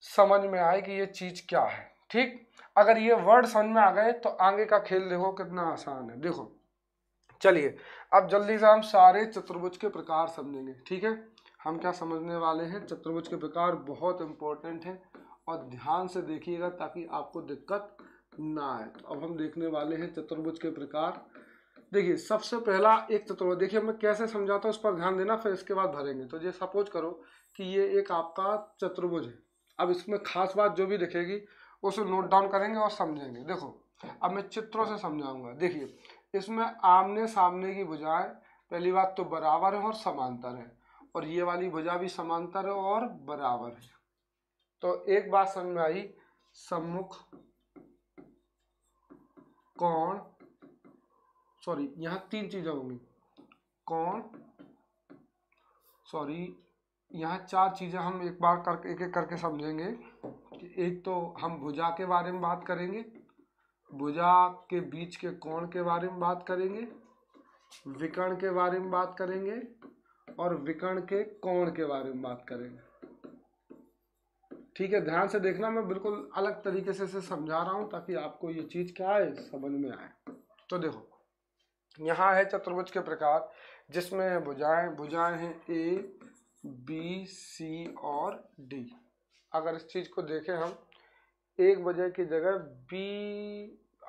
समझ में आए कि ये चीज क्या है। ठीक, अगर ये वर्ड समझ में आ गए तो आगे का खेल देखो कितना आसान है। देखो चलिए अब जल्दी से हम सारे चतुर्भुज के प्रकार समझेंगे। ठीक है, हम क्या समझने वाले हैं, चतुर्भुज के प्रकार बहुत इंपॉर्टेंट है और ध्यान से देखिएगा ताकि आपको दिक्कत ना आए। तो अब हम देखने वाले हैं चतुर्भुज के प्रकार। देखिए सबसे पहला एक चतुर्भुज, देखिए मैं कैसे समझाता हूँ उस पर ध्यान देना, फिर इसके बाद भरेंगे। तो ये सपोज करो कि ये एक आपका चतुर्भुज है। अब इसमें खास बात जो भी दिखेगी उसे नोट डाउन करेंगे और समझेंगे। देखो अब मैं चित्रों से समझाऊंगा। देखिए इसमें आमने सामने की भुजाएं पहली बात तो बराबर है और समांतर है, और ये वाली भुजा भी समांतर है और बराबर है। तो एक बात समझ में आई, सम्मुख कोण, सॉरी यहाँ तीन चीजें होंगी, कोण, सॉरी यहाँ चार चीजें हम एक बार करके एक एक करके समझेंगे। कि एक तो हम भुजा के बारे में बात करेंगे, भुजा के बीच के कोण के बारे में बात करेंगे, विकर्ण के बारे में बात करेंगे और विकर्ण के कोण के बारे में बात करेंगे। ठीक है, ध्यान से देखना, मैं बिल्कुल अलग तरीके से इसे समझा रहा हूं ताकि आपको ये चीज क्या है समझ में आए। तो देखो यहाँ है चतुर्भुज के प्रकार जिसमें भुजाएं हैं ए बी सी और डी। अगर इस चीज को देखें हम, 1 बजे की जगह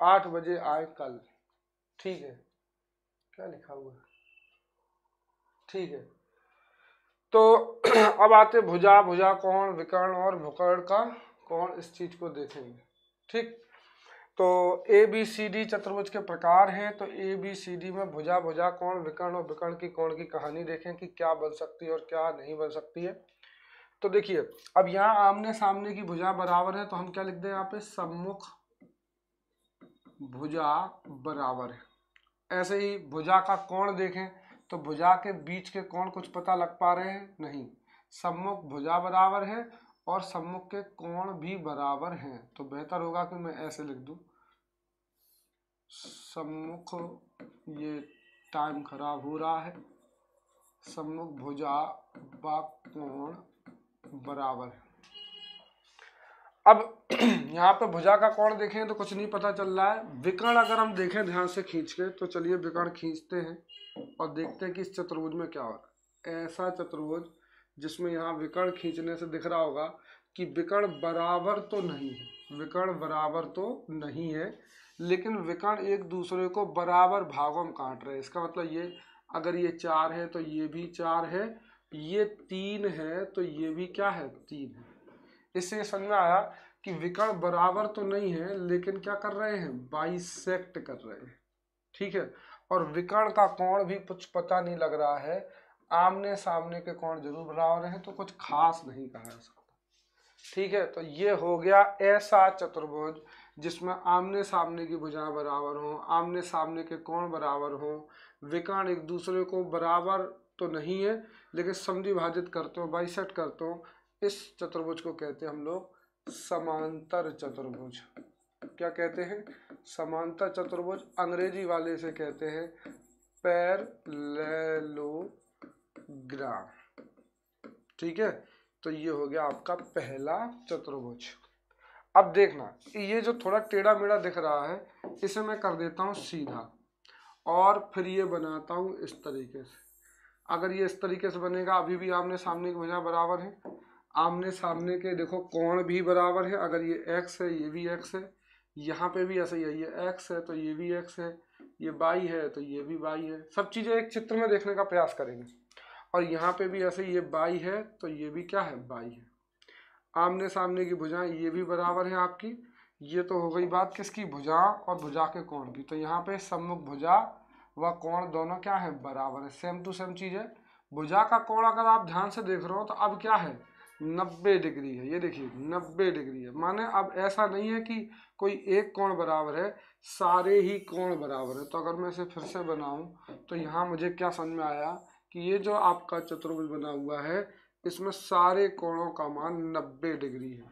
8 बजे आए कल। ठीक है, क्या लिखा हुआ है, ठीक है। तो अब आते भुजा, भुजा कोण, विकर्ण और भूकर्ण का कोण, इस चीज को देखेंगे। ठीक, तो ए बी सी डी चतुर्भुज के प्रकार हैं। तो ए बी सी डी में भुजा, भुजा कोण, विकर्ण और विकर्ण की कोण की कहानी देखें कि क्या बन सकती है और क्या नहीं बन सकती है। तो देखिए अब यहाँ आमने सामने की भुजा बराबर है तो हम क्या लिख दें यहाँ पे, सम्मुख भुजा बराबर है। ऐसे ही भुजा का कोण देखें तो भुजा के बीच के कोण कुछ पता लग पा रहे हैं, नहीं। सम्मुख भुजा बराबर है और सम्मुख के कोण भी बराबर हैं। तो बेहतर होगा कि मैं ऐसे लिख दूं, सम्मुख, ये टाइम खराब हो रहा है, सम्मुख भुजा व कोण बराबर है। अब यहाँ पे भुजा का कोण देखें तो कुछ नहीं पता चल रहा है। विकर्ण अगर हम देखें ध्यान से खींच के, तो चलिए विकर्ण खींचते हैं और देखते हैं कि इस चतुर्भुज में क्या हो रहा है। ऐसा चतुर्भुज जिसमें यहाँ विकर्ण खींचने से दिख रहा होगा कि विकर्ण बराबर तो नहीं है, विकर्ण बराबर तो नहीं है, लेकिन विकर्ण एक दूसरे को बराबर भागों में काट रहे हैं। इसका मतलब ये, अगर ये 4 है तो ये भी 4 है, ये 3 है तो ये भी क्या है, 3 है। इससे समझ में आया कि विकर्ण बराबर तो नहीं है लेकिन क्या कर रहे हैं, बाइसेक्ट कर रहे हैं। ठीक है, और विकर्ण का कोण भी कुछ पता नहीं लग रहा है, आमने सामने के कोण जरूर बराबर हैं, तो कुछ खास नहीं कहा जा सकता। ठीक है, तो ये हो गया ऐसा चतुर्भुज जिसमें आमने सामने की भुजाएं बराबर हों, आमने सामने के कोण बराबर हों, विकर्ण एक दूसरे को बराबर तो नहीं है लेकिन समद्विभाजित करते हो, बाइसेक्ट करते हो। इस चतुर्भुज को कहते हैं हम लोग समांतर चतुर्भुज। क्या कहते हैं, समांतर चतुर्भुज। अंग्रेजी वाले से कहते हैं पैरेललोग्राम। ठीक है, तो ये हो गया आपका पहला चतुर्भुज। अब देखना, ये जो थोड़ा टेढ़ा मेढ़ा दिख रहा है इसे मैं कर देता हूँ सीधा और फिर ये बनाता हूँ इस तरीके से। अगर ये इस तरीके से बनेगा, अभी भी आमने सामने की भुजा बराबर है, आमने सामने के देखो कोण भी बराबर है। अगर ये x है ये भी x है, यहाँ पे भी ऐसा ही है, ये x है तो ये भी x है, ये y है तो ये भी y है। सब चीज़ें एक चित्र में देखने का प्रयास करेंगे। और यहाँ पे भी ऐसे ये y है तो ये भी क्या है, y है। आमने सामने की भुजाएं ये भी बराबर है आपकी। ये तो हो गई बात किसकी, भुजा और भुजा के कोण की। तो यहाँ पे सम्मुख भुजा व कोण दोनों क्या है, बराबर है, सेम टू सेम चीज़ है। भुजा का कोण अगर आप ध्यान से देख रहे हो तो अब क्या है, 90 डिग्री है। ये देखिए 90 डिग्री है, माने अब ऐसा नहीं है कि कोई एक कोण बराबर है, सारे ही कोण बराबर है। तो अगर मैं इसे फिर से बनाऊं तो यहाँ मुझे क्या समझ में आया कि ये जो आपका चतुर्भुज बना हुआ है इसमें सारे कोणों का मान 90 डिग्री है।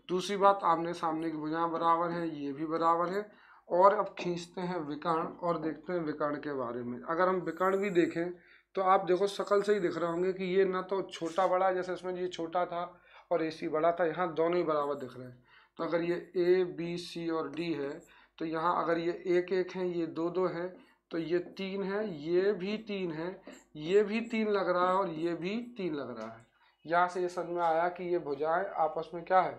दूसरी बात, आमने सामने की भुजाएं बराबर है, ये भी बराबर है। और अब खींचते हैं विकर्ण और देखते हैं विकर्ण के बारे में। अगर हम विकर्ण भी देखें तो आप देखो शकल से ही दिख रहे होंगे कि ये ना तो छोटा बड़ा, जैसे इसमें ये छोटा था और AC बड़ा था, यहाँ दोनों ही बराबर दिख रहे हैं। तो अगर ये A B C और D है तो यहाँ अगर ये 1 1 है, ये 2 2 है, तो ये 3 है, ये भी 3 है, ये भी 3 लग रहा है और ये भी 3 लग रहा है। यहाँ से ये समझ में आया कि ये भुजाएं आपस में क्या है,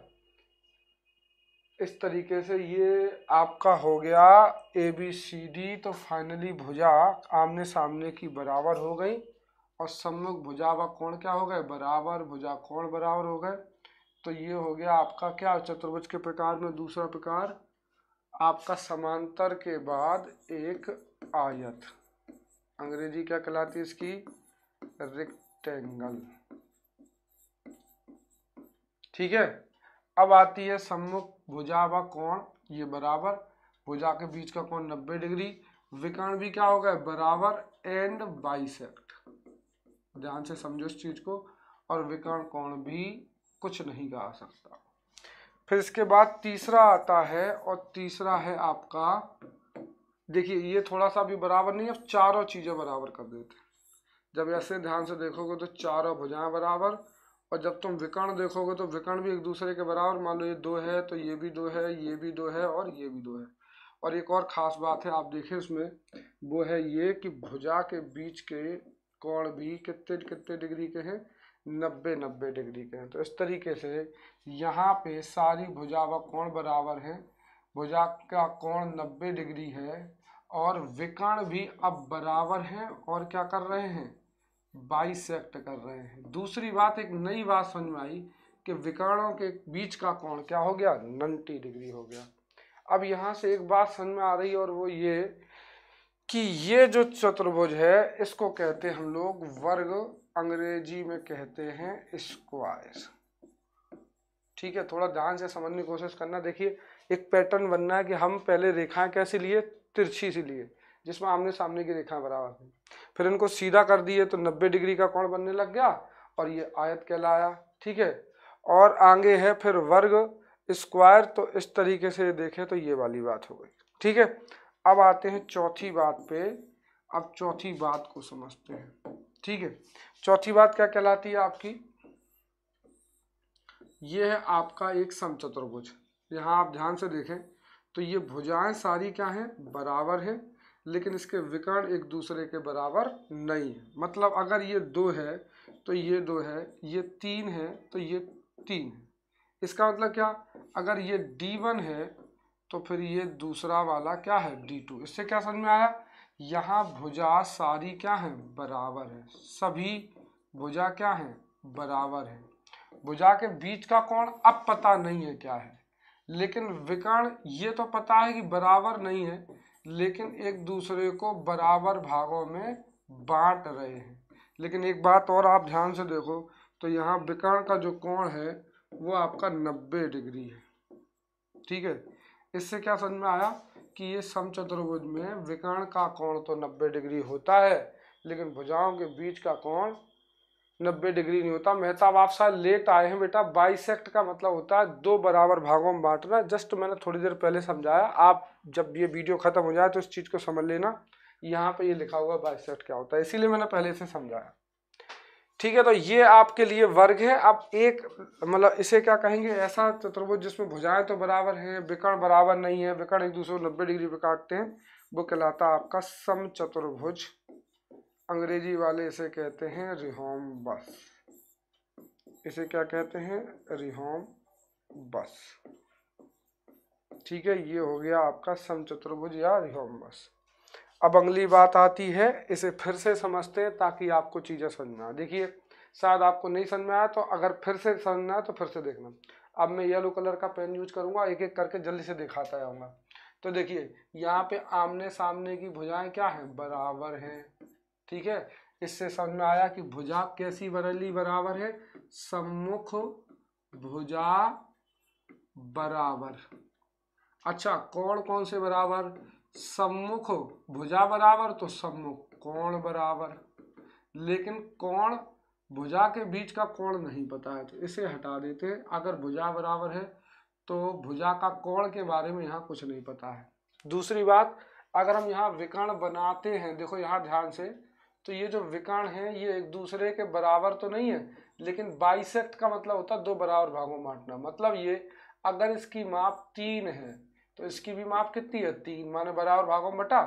इस तरीके से ये आपका हो गया ABCD। तो फाइनली भुजा आमने सामने की बराबर हो गई और सम्मुख भुजा व कोण क्या हो गए, बराबर, भुजा कोण बराबर हो गए। तो ये हो गया आपका क्या, चतुर्भुज के प्रकार में दूसरा प्रकार आपका समांतर के बाद एक आयत, अंग्रेजी क्या कहलाती है इसकी, रेक्टेंगल। ठीक है, अब आती है सम्मुख भुजा व कोण, ये बराबर, भुजा के बीच का कोण 90 डिग्री, विकर्ण भी क्या हो गए, बराबर एंड बाइसेक्ट। ध्यान से समझो इस चीज को, और विकर्ण कोण भी कुछ नहीं कहा सकता। फिर इसके बाद तीसरा आता है, और तीसरा है आपका, देखिए ये थोड़ा सा भी बराबर नहीं है, चारों चीजें बराबर कर देते हैं। जब ऐसे ध्यान से देखोगे तो चारों भुजाएं बराबर, और जब तुम विकर्ण देखोगे तो विकर्ण भी एक दूसरे के बराबर। मान लो ये 2 है तो ये भी 2 है, ये भी 2 है और ये भी 2 है। और एक और खास बात है, आप देखें इसमें, वो है ये कि भुजा के बीच के कोण भी कितने कितने डिग्री के हैं, 90 90 डिग्री के हैं। तो इस तरीके से यहाँ पे सारी भुजा व कोण बराबर हैं, भुजा का कोण 90 डिग्री है और विकर्ण भी अब बराबर हैं और क्या कर रहे हैं, बाइसेक्ट कर रहे हैं। दूसरी बात, एक नई बात समझ में आई कि विकर्णों के बीच का कोण क्या हो गया, 90 डिग्री हो गया। अब यहाँ से एक बात समझ में आ रही है, और वो ये कि ये जो चतुर्भुज है इसको कहते हैं हम लोग वर्ग, अंग्रेजी में कहते हैं स्क्वायर। ठीक है, थोड़ा ध्यान से समझने की कोशिश करना। देखिए एक पैटर्न बनना है कि हम पहले रेखाएं कैसी लिए, तिरछी सी लिए, जिसमें आमने सामने की रेखाएं बराबर थी, फिर इनको सीधा कर दिए तो 90 डिग्री का कोण बनने लग गया और ये आयत कहलाया। ठीक है, और आगे है फिर वर्ग, स्क्वायर। तो इस तरीके से देखें तो ये वाली बात हो गई। ठीक है, अब आते हैं चौथी बात पे। अब चौथी बात को समझते हैं। ठीक है, चौथी बात क्या कहलाती है आपकी, ये है आपका एक समचतुर्भुज। यहाँ आप ध्यान से देखें तो ये भुजाएं सारी क्या हैं, बराबर है, लेकिन इसके विकर्ण एक दूसरे के बराबर नहीं है। मतलब अगर ये 2 है तो ये 2 है, ये 3 है तो ये 3 है। इसका मतलब क्या, अगर ये D1 है तो फिर ये दूसरा वाला क्या है, D2। इससे क्या समझ में आया, यहाँ भुजा सारी क्या है, बराबर है, सभी भुजा क्या है, बराबर है। भुजा के बीच का कोण अब पता नहीं है क्या है, लेकिन विकर्ण ये तो पता है कि बराबर नहीं है, लेकिन एक दूसरे को बराबर भागों में बांट रहे हैं। लेकिन एक बात और आप ध्यान से देखो तो यहाँ विकर्ण का जो कोण है वो आपका 90 डिग्री है। ठीक है, इससे क्या समझ में आया कि ये समचतुर्भुज में विकर्ण का कोण तो 90 डिग्री होता है, लेकिन भुजाओं के बीच का कोण 90 डिग्री नहीं होता। मेहताब आप शायद लेट आए हैं बेटा, बाइसेक्ट का मतलब होता है 2 बराबर भागों में बांटना। जस्ट मैंने थोड़ी देर पहले समझाया, आप जब ये वीडियो खत्म हो जाए तो इस चीज़ को समझ लेना। यहाँ पे ये लिखा हुआ बाइसेक्ट क्या होता है, इसीलिए मैंने पहले से समझाया। ठीक है, तो ये आपके लिए वर्ग है। अब एक मतलब इसे क्या कहेंगे, ऐसा चतुर्भुज जिसमें भुजाएं तो बराबर हैं, विकर्ण बराबर नहीं है, विकर्ण एक दूसरे को 90 डिग्री पे काटते हैं, वो कहलाता है आपका समचतुर्भुज। अंग्रेजी वाले इसे कहते हैं रिहोम्बस। इसे क्या कहते हैं, रिहोम्बस। ठीक है, ये हो गया आपका समचतुर्भुज या रिहोम्बस। अब अगली बात आती है, इसे फिर से समझते हैं ताकि आपको चीज़ें समझ में आए। देखिए शायद आपको नहीं समझ में आया, तो अगर फिर से समझना है तो फिर से देखना। अब मैं येलो कलर का पेन यूज करूंगा, एक एक करके जल्दी से दिखाता जाऊंगा। तो देखिए यहाँ पे आमने सामने की भुजाएं क्या हैं, बराबर हैं। ठीक है, इससे समझ में आया कि भुजा कैसी बराबर है, सम्मुख भुजा बराबर। अच्छा, कोण कौन से बराबर, सम्मुख भुजा बराबर तो सम्मुख कोण बराबर। लेकिन कोण भुजा के बीच का कोण नहीं पता है, तो इसे हटा देते हैं। अगर भुजा बराबर है तो भुजा का कोण के बारे में यहाँ कुछ नहीं पता है। दूसरी बात, अगर हम यहाँ विकर्ण बनाते हैं, देखो यहाँ ध्यान से, तो ये जो विकर्ण है ये एक दूसरे के बराबर तो नहीं है, लेकिन बाइसेक्ट का मतलब होता है दो बराबर भागों में बांटना। मतलब ये अगर इसकी माप 3 है तो इसकी भी माप कितनी है 3, माने बराबर भागों में बटा।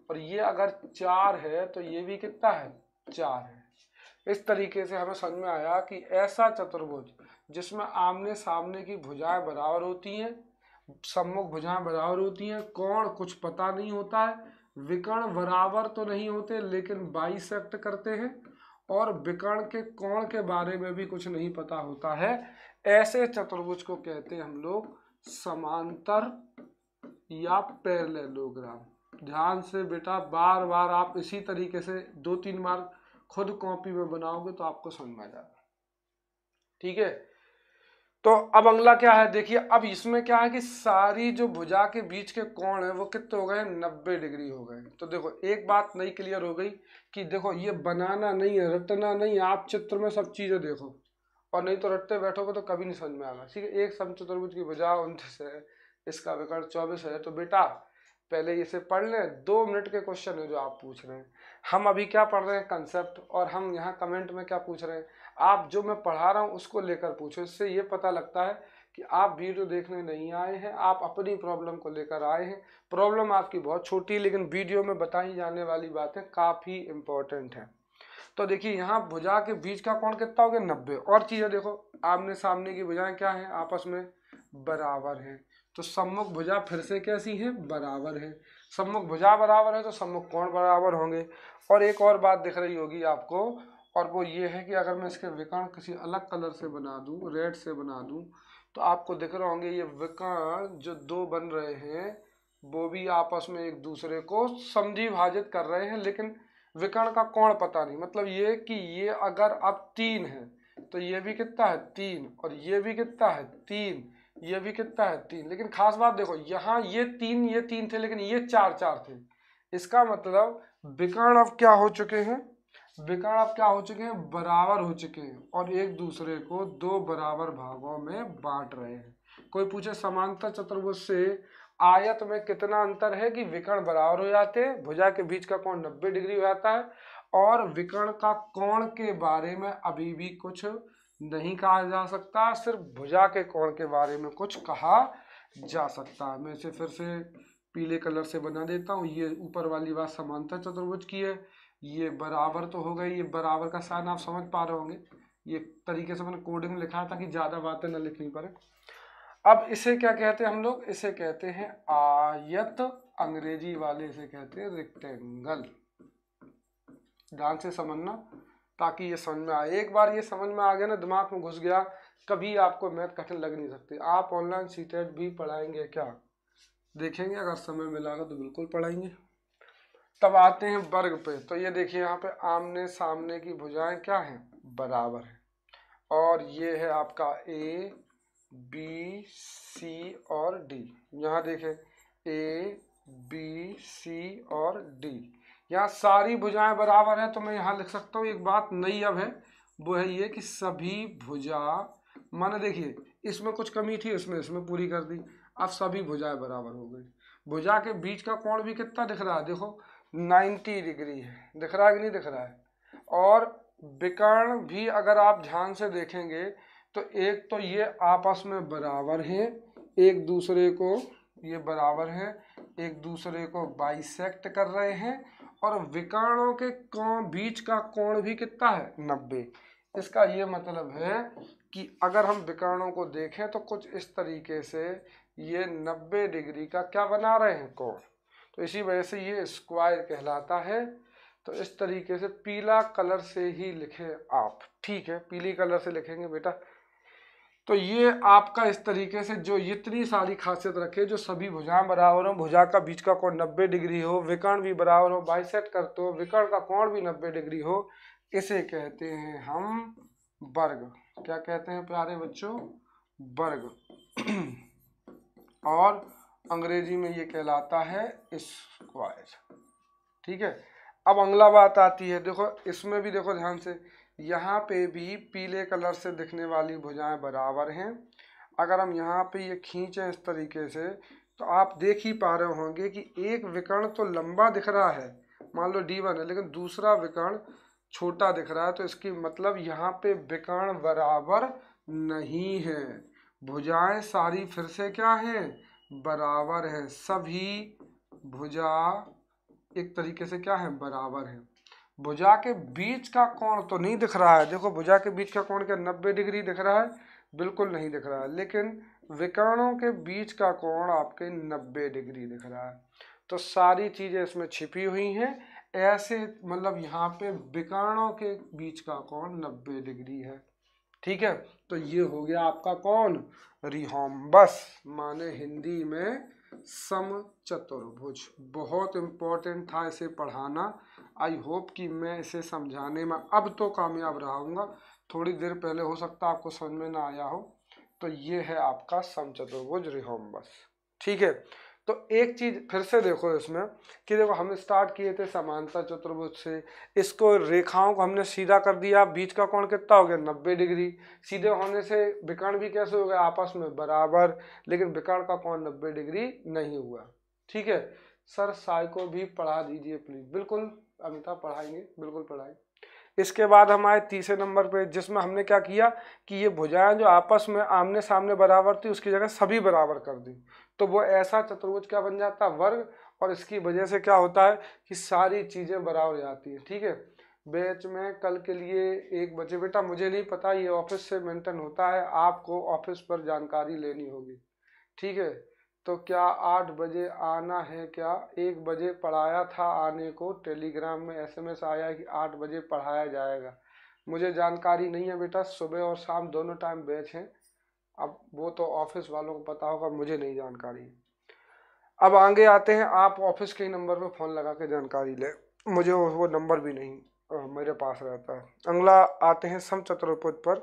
और ये अगर 4 है तो ये भी कितना है 4 है। इस तरीके से हमें समझ में आया कि ऐसा चतुर्भुज जिसमें आमने सामने की भुजाएं बराबर होती हैं, सम्मुख भुजाएं बराबर होती हैं, कोण कुछ पता नहीं होता है, विकर्ण बराबर तो नहीं होते लेकिन बाइसेक्ट करते हैं, और विकर्ण के कोण के बारे में भी कुछ नहीं पता होता है, ऐसे चतुर्भुज को कहते हैं हम लोग समांतर या पैरेललोग्राम। ध्यान से बेटा बार बार आप इसी तरीके से 2-3 बार खुद कॉपी में बनाओगे तो आपको समझ में आ जाएगा। ठीक है, तो अब अगला क्या है देखिए। अब इसमें क्या है कि सारी जो भुजा के बीच के कोण है वो कितने हो गए 90 डिग्री हो गए। तो देखो एक बात नई क्लियर हो गई कि देखो ये बनाना नहीं है, रटना नहीं है, आप चित्र में सब चीजें देखो, और नहीं तो रटते बैठोगे तो कभी नहीं समझ में आएगा। ठीक है, एक समचतुर्भुज की भुजा 29 है, इसका विकर्ण 24 है। तो बेटा पहले इसे पढ़ लें, 2 मिनट के क्वेश्चन है जो आप पूछ रहे हैं। हम अभी क्या पढ़ रहे हैं कंसेप्ट, और हम यहाँ कमेंट में क्या पूछ रहे हैं, आप जो मैं पढ़ा रहा हूँ उसको लेकर पूछो। इससे ये पता लगता है कि आप वीडियो देखने नहीं आए हैं, आप अपनी प्रॉब्लम को लेकर आए हैं। प्रॉब्लम आपकी बहुत छोटी है लेकिन वीडियो में बताई जाने वाली बातें काफ़ी इंपॉर्टेंट हैं। तो देखिए यहाँ भुजा के बीच का कोण कितना हो गया 90। और चीज़ें देखो, आमने सामने की भुजाएं क्या हैं आपस में बराबर हैं। तो सम्मुख भुजा फिर से कैसी है बराबर है। सम्मुख भुजा बराबर है तो सम्मुख कोण बराबर होंगे। और एक और बात दिख रही होगी आपको, और वो ये है कि अगर मैं इसके विकर्ण किसी अलग कलर से बना दूं, रेड से बना दूं, तो आपको दिख रहे होंगे ये विकर्ण जो 2 बन रहे हैं वो भी आपस में एक दूसरे को समद्वि भाजित कर रहे हैं, लेकिन विकर्ण का कोण पता नहीं। मतलब ये कि ये अगर अब 3 है तो ये भी कितना है 3, और ये भी कितना है 3, ये भी कितना है 3। लेकिन खास बात देखो, यहाँ ये 3 थे लेकिन ये 4 थे। इसका मतलब विकर्ण अब क्या हो चुके हैं, विकर्ण अब क्या हो चुके हैं बराबर हो चुके हैं, और एक दूसरे को 2 बराबर भागों में बांट रहे हैं। कोई पूछे समांतर चतुर्भुज से आयत में कितना अंतर है, कि विकर्ण बराबर हो जाते हैं, भुजा के बीच का कोण 90 डिग्री हो जाता है, और विकर्ण का कोण के बारे में अभी भी कुछ नहीं कहा जा सकता, सिर्फ भुजा के कोण के बारे में कुछ कहा जा सकता है। मैं इसे फिर से पीले कलर से बना देता हूँ। ये ऊपर वाली बात समांतर चतुर्भुज की है, ये बराबर तो हो गई, ये बराबर का साइन आप समझ पा रहे होंगे। ये तरीके से मैंने कोडिंग में लिखा है ताकि ज़्यादा बातें न लिखनी पड़े। अब इसे क्या कहते हैं हम लोग, इसे कहते हैं आयत, अंग्रेजी वाले इसे कहते हैं रेक्टेंगल। ध्यान से समझना ताकि ये समझ में आए। एक बार ये समझ में आ गया ना, दिमाग में घुस गया, कभी आपको मैथ कठिन लग नहीं सकती। आप ऑनलाइन सीटेट भी पढ़ाएंगे क्या, देखेंगे, अगर समय मिला तो बिल्कुल पढ़ाएंगे। तब आते हैं वर्ग पे। तो ये देखिए यहाँ पे आमने सामने की भुजाएं क्या हैं बराबर है, और ये है आपका ए बी सी और डी। यहाँ देखें ए बी सी और डी, यहाँ सारी भुजाएं बराबर है। तो मैं यहाँ लिख सकता हूँ एक बात नई अब है, वो है ये कि सभी भुजा, माने देखिए इसमें कुछ कमी थी, इसमें पूरी कर दी, अब सभी भुजाएं बराबर हो गई। भुजा के बीच का कोण भी कितना दिख रहा है, देखो 90 डिग्री है, दिख रहा है कि नहीं दिख रहा है। और विकर्ण भी अगर आप ध्यान से देखेंगे तो एक तो ये आपस में बराबर हैं, एक दूसरे को ये बराबर हैं, एक दूसरे को बाइसेक्ट कर रहे हैं, और विकर्णों के बीच का कोण भी कितना है 90। इसका ये मतलब है कि अगर हम विकर्णों को देखें तो कुछ इस तरीके से ये 90 डिग्री का क्या बना रहे हैं कोण। तो इसी वजह से ये स्क्वायर कहलाता है। तो इस तरीके से पीला कलर से ही लिखें आप, ठीक है, पीली कलर से लिखेंगे बेटा। तो ये आपका इस तरीके से जो इतनी सारी खासियत रखे, जो सभी भुजाएं बराबर हो, भुजा का बीच का कोण 90 डिग्री हो, विकर्ण भी बराबर हो, बाइसेक्ट करते हो, विकर्ण का कोण भी 90 डिग्री हो, इसे कहते हैं हम वर्ग। क्या कहते हैं प्यारे बच्चों, वर्ग। और अंग्रेजी में ये कहलाता है स्क्वायर। ठीक है, अब अगला बात आती है, देखो इसमें भी देखो ध्यान से, यहाँ पे भी पीले कलर से दिखने वाली भुजाएं बराबर हैं। अगर हम यहाँ पे ये खींचें इस तरीके से तो आप देख ही पा रहे होंगे कि एक विकर्ण तो लंबा दिख रहा है, मान लो D1 है, लेकिन दूसरा विकर्ण छोटा दिख रहा है, तो इसकी मतलब यहाँ पे विकर्ण बराबर नहीं है। भुजाएं सारी फिर से क्या हैं, बराबर है। सभी भुजा एक तरीके से क्या है, बराबर है। भुजा के बीच का कोण तो नहीं दिख रहा है, देखो भुजा के बीच का कोण क्या 90 डिग्री दिख रहा है, बिल्कुल नहीं दिख रहा है, लेकिन विकर्णों के बीच का कोण आपके 90 डिग्री दिख रहा है। तो सारी चीजें इसमें छिपी हुई हैं, ऐसे मतलब यहाँ पे विकर्णों के बीच का कोण 90 डिग्री है। ठीक है, तो ये हो गया आपका कौन, रिहोम्बस, माने हिंदी में समचतुर्भुज। बहुत इम्पोर्टेंट था इसे पढ़ाना। आई होप कि मैं इसे समझाने में अब तो कामयाब रहूँगा। थोड़ी देर पहले हो सकता है आपको समझ में ना आया हो। तो ये है आपका समचतुर्भुज रिहोम्बस। ठीक है, तो एक चीज फिर से देखो इसमें कि देखो हम स्टार्ट किए थे समांतर चतुर्भुज से, इसको रेखाओं को हमने सीधा कर दिया, बीच का कोण कितना हो गया 90 डिग्री। सीधे होने से विकर्ण भी कैसे हो गया आपस में बराबर, लेकिन विकर्ण का कोण 90 डिग्री नहीं हुआ। ठीक है सर, साई को भी पढ़ा दीजिए प्लीज। बिल्कुल अमिताभ पढ़ाएंगे, बिल्कुल पढ़ाएंगे। इसके बाद हम आए तीसरे नंबर पे, जिसमें हमने क्या किया कि ये भुजाएं जो आपस में आमने सामने बराबर थी उसकी जगह सभी बराबर कर दी, तो वो ऐसा चतुर्भुज क्या बन जाता है, वर्ग। और इसकी वजह से क्या होता है कि सारी चीजें बराबर हो जाती है। ठीक है, बैच में कल के लिए 1 बजे, बेटा मुझे नहीं पता, ये ऑफिस से मेंटेन होता है, आपको ऑफिस पर जानकारी लेनी होगी। ठीक है, तो क्या 8 बजे आना है क्या? 1 बजे पढ़ाया था आने को, टेलीग्राम में SMS आया कि 8 बजे पढ़ाया जाएगा। मुझे जानकारी नहीं है बेटा, सुबह और शाम दोनों टाइम बैच हैं, अब वो तो ऑफिस वालों को पता होगा, मुझे नहीं जानकारी है। अब आगे आते हैं, आप ऑफिस के नंबर पे फ़ोन लगा के जानकारी ले, मुझे वो नंबर भी नहीं मेरे पास रहता है। अगला आते हैं समचतुर्भुज पर,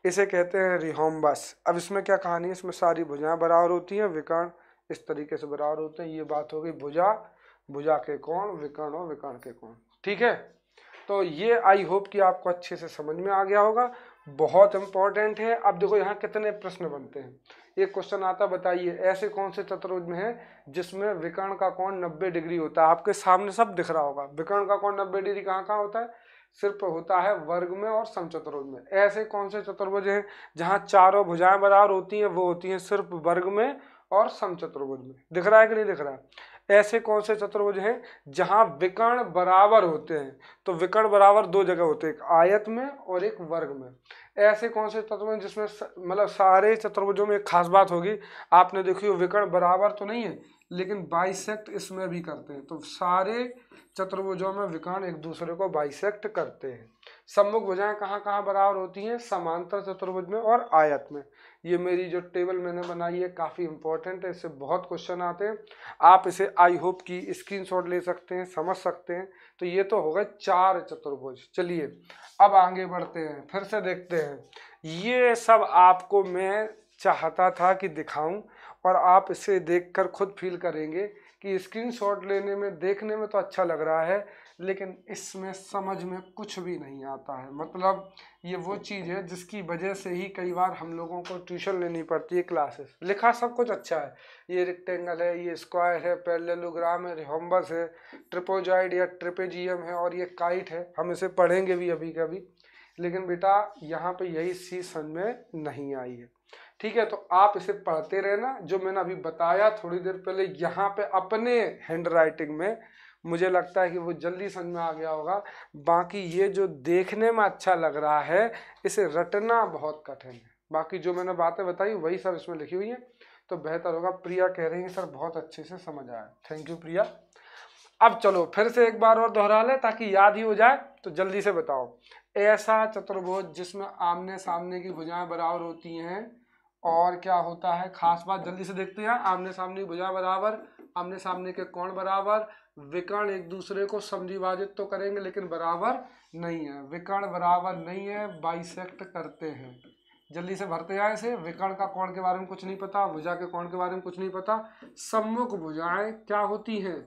इसे कहते हैं रिहोम्बस। अब इसमें क्या कहानी है, इसमें सारी भुजाएं बराबर होती हैं, विकर्ण इस तरीके से बराबर होते हैं। ये बात हो गई भुजा, भुजा के कोण, विकर्ण और विकर्ण के कोण। ठीक है, तो ये आई होप कि आपको अच्छे से समझ में आ गया होगा, बहुत इंपॉर्टेंट है। अब देखो यहाँ कितने प्रश्न बनते हैं। एक क्वेश्चन आता, बताइए ऐसे कौन से चतुर्भुज में है जिसमें विकर्ण का कोण 90 डिग्री होता है। आपके सामने सब दिख रहा होगा, विकर्ण का कोण 90 डिग्री कहाँ कहाँ होता है, सिर्फ होता है वर्ग में और समचतुर्भुज में। ऐसे कौन से चतुर्भुज हैं जहाँ चारों भुजाएं बराबर होती हैं, वो होती हैं सिर्फ वर्ग में और समचतुर्भुज में। दिख रहा है कि नहीं दिख रहा है? ऐसे कौन से चतुर्भुज हैं जहां विकर्ण बराबर होते हैं, तो विकर्ण बराबर 2 जगह होते हैं, एक आयत में और एक वर्ग में। ऐसे कौन से चतुर्भुज जिसमें मतलब सारे चतुर्भुजों में एक खास बात होगी, आपने देखी विकर्ण बराबर तो नहीं है लेकिन बाइसेक्ट इसमें भी करते हैं, तो सारे चतुर्भुजों में विकर्ण एक दूसरे को बाइसेक्ट करते हैं। सम्मुख भुजाएं कहाँ कहाँ बराबर होती हैं, समांतर चतुर्भुज में और आयत में। ये मेरी जो टेबल मैंने बनाई है काफ़ी इंपॉर्टेंट है, इससे बहुत क्वेश्चन आते हैं। आप इसे आई होप की स्क्रीनशॉट ले सकते हैं, समझ सकते हैं। तो ये तो हो गए 4 चतुर्भुज। चलिए अब आगे बढ़ते हैं, फिर से देखते हैं। ये सब आपको मैं चाहता था कि दिखाऊं, और आप इसे देखकर खुद फील करेंगे कि स्क्रीनशॉट लेने में, देखने में तो अच्छा लग रहा है, लेकिन इसमें समझ में कुछ भी नहीं आता है। मतलब ये वो चीज़ है जिसकी वजह से ही कई बार हम लोगों को ट्यूशन लेनी पड़ती है, क्लासेस। लिखा सब कुछ अच्छा है, ये रेक्टेंगल है, ये स्क्वायर है, पैरेललोग्राम है, रिहोम्बस है, ट्रिपोजॉइड या ट्रिपेजियम है, और ये काइट है। हम इसे पढ़ेंगे भी अभी कभी, लेकिन बेटा यहाँ पे यही चीज़ समझ में नहीं आई है। ठीक है, तो आप इसे पढ़ते रहना। जो मैंने अभी बताया थोड़ी देर पहले यहाँ पे अपने हैंड राइटिंग में, मुझे लगता है कि वो जल्दी समझ में आ गया होगा। बाकी ये जो देखने में अच्छा लग रहा है, इसे रटना बहुत कठिन है। बाकी जो मैंने बातें बताई वही सब इसमें लिखी हुई है, तो बेहतर होगा। प्रिया कह रही है सर बहुत अच्छे से समझ आया, थैंक यू प्रिया। अब चलो फिर से एक बार और दोहरा ले ताकि याद ही हो जाए, तो जल्दी से बताओ। ऐसा चतुर्भुज जिसमें आमने सामने की भुजाएं बराबर होती हैं, और क्या होता है खास बात, जल्दी से देखते हैं। आमने सामने की भुजाएं बराबर, आमने सामने के कोण बराबर, विकर्ण एक दूसरे को समद्विभाजित तो करेंगे लेकिन बराबर नहीं है, विकर्ण बराबर नहीं है, बाइसेक्ट करते हैं। जल्दी से भरते जाए इसे। विकर्ण का कोण के बारे में कुछ नहीं पता, भुजा के कोण के बारे में कुछ नहीं पता। सम्मुख भुजाएं क्या होती हैं,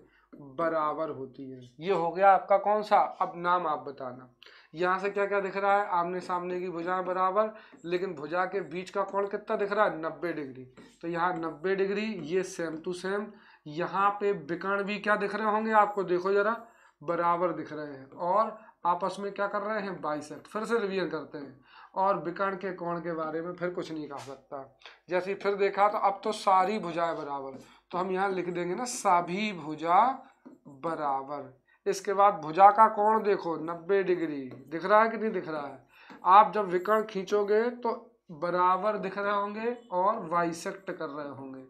बराबर होती है। ये हो गया आपका कौन सा, अब नाम आप बताना। यहाँ से क्या क्या दिख रहा है, आमने सामने की भुजाएं बराबर, लेकिन भुजा के बीच का कोण कितना दिख रहा है, 90 डिग्री। तो यहाँ 90 डिग्री, ये सेम टू सेम। यहाँ पे विकर्ण भी क्या दिख रहे होंगे आपको, देखो जरा, बराबर दिख रहे हैं, और आपस में क्या कर रहे हैं, बाइसेक्ट। फिर से रिवीजन करते हैं। और विकर्ण के कोण के बारे में फिर कुछ नहीं कह सकता। जैसे फिर देखा तो अब तो सारी भुजाएं बराबर, तो हम यहाँ लिख देंगे ना सभी भुजा बराबर। इसके बाद भुजा का कोण देखो 90 डिग्री, दिख रहा है कि नहीं दिख रहा है। आप जब विकर्ण खींचोगे तो बराबर दिख रहे होंगे और बाइसेक्ट कर रहे होंगे।